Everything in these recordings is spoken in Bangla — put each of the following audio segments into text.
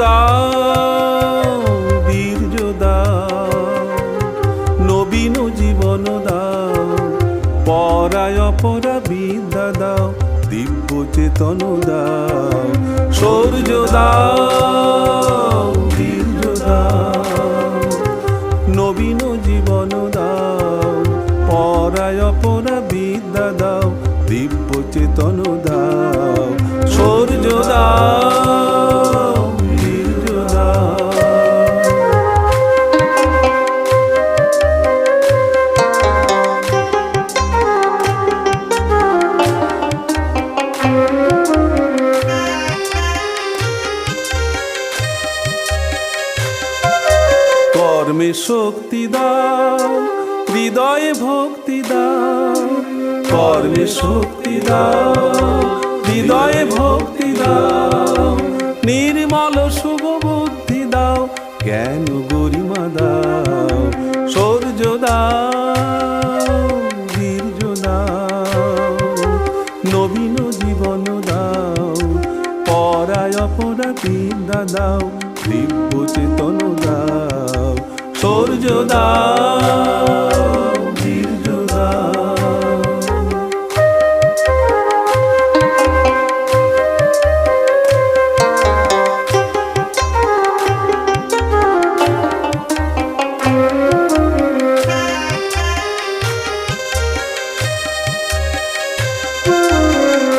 দাও, বীর্য দাও, নবীন জীবন দাও, পরায় অপরা বিদ্যা দাও, দিব্য চেতন দাও, শৌর্য দাও, বীর্য দাও, নবীন জীবন দাও, পরায় অপরা বিদ্যা দাও, দিব্য চেতন দাও, শৌর্য দাও, বীর্য দাও। কর্মে শক্তি দাও, হৃদয়ে ভক্তি দাও, কর্মে শক্তি দাও, হৃদয়ে ভক্তি দাও, নির্মল শুভ বুদ্ধি দাও, জ্ঞান গরিমা দাও, শৌর্য দাও, বীর্য দাও, নবীন জীবন দাও, পরায় অপরা বিদ্যা দাও, দিব্য চেতন দাও, শৌর্য দাও, বীর্য দাও।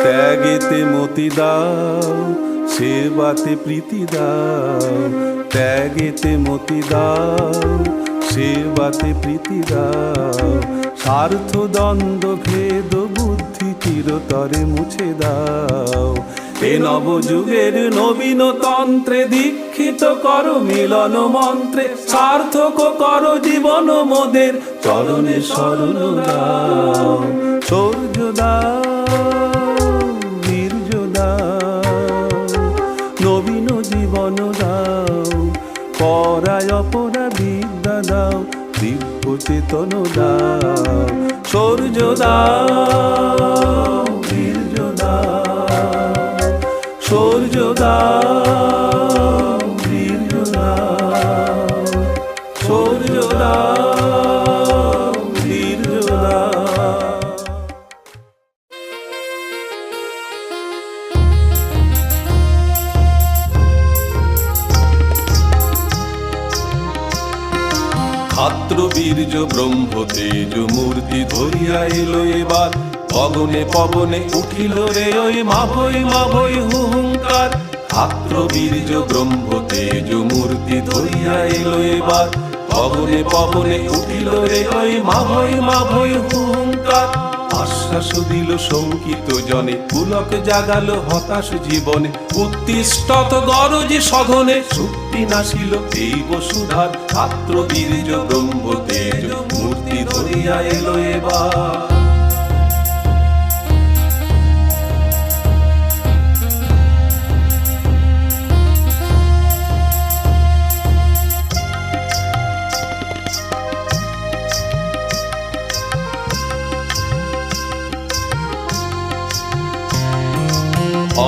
ত্যাগেতে মতি দাও, সেবাতে প্রীতি দাও, ত্যাগেতে মতি দাও, সেবাতে প্রীতি দাও, স্বার্থ দ্বন্দ্ব ভেদ বুদ্ধি চিরতরে মুছে দাও, এ নবযুগের নবীন তন্ত্রে দীক্ষিত কর মিলন মন্ত্রে, সার্থক কর জীবন মোদের চরণে শরণ দাও, শৌর্য দাও, বীর্য দাও, নবীন জীবন দাও, পরায় অপরা বিদ্যা দাও, দিব্য চেতন দাও, শৌর্য দাও, বীর্য দাও, শৌর্য দাও, বীর্য দাও, শৌর্য দাও, বীর্য দাও। ছাত্র বীর্য ব্রহ্ম তেজ মূর্তি ধরিয়া এলো এবার, গগনে পবনে উঠিল রে ওই মাভৈ হুহুঙ্কার, ছাত্র বীর্য ব্রহ্ম তেজ মূর্তি ধরিয়া এলো এবার, গগনে পবনে উঠিল রে ওই মাভৈ হুহুঙ্কার, আশ্বাস দিল শঙ্কিত জনে, পুলক জাগালো হতাশ জীবনে, উত্তিষ্ঠত গরজে সঘনে, শক্তি নাশিল এই বসুধার, ছাত্র বীর্য ব্রহ্ম তেজ মূর্তি ধরিয়া এলো এবার।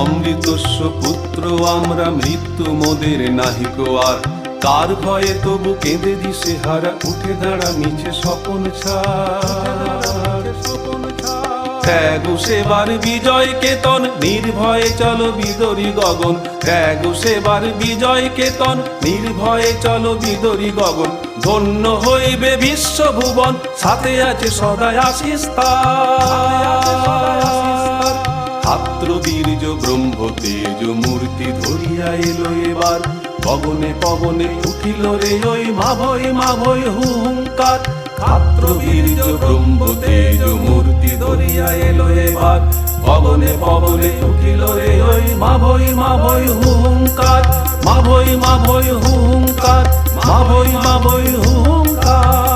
অমৃতস্য পুত্র আমরা, মৃত্যু মোদের নাহিক আর, কার ভয়ে তবু কেঁদে দিশে হারা, উঠে দাঁড়া মিছে স্বপন ছাড়, ত্যাগ সেবার বিজয় কেতন, নির্ভয়ে চলো বিদরি গগন, ত্যাগ সেবার বিজয় কেতন, নির্ভয়ে চলো বিদরি গগন, ধন্য হইবে বিশ্বভুবন, সাথে আছে সদায় আশিস তার, ছাত্র বীর্য ব্রহ্ম তেজ মূর্তি ধরিয়া এলো এবার, গগনে পবনে উঠিল রে ওই মাভৈ হুহুঙ্কার, ছাত্র বীর্য ব্রহ্ম তেজ মূর্তি ধরিয়া এলো এবার, গগনে পবনে উঠিল রে ওই মাভৈ হুহুঙ্কার, মাভৈ হুহুঙ্কার, মাভৈ হুহুঙ্কার।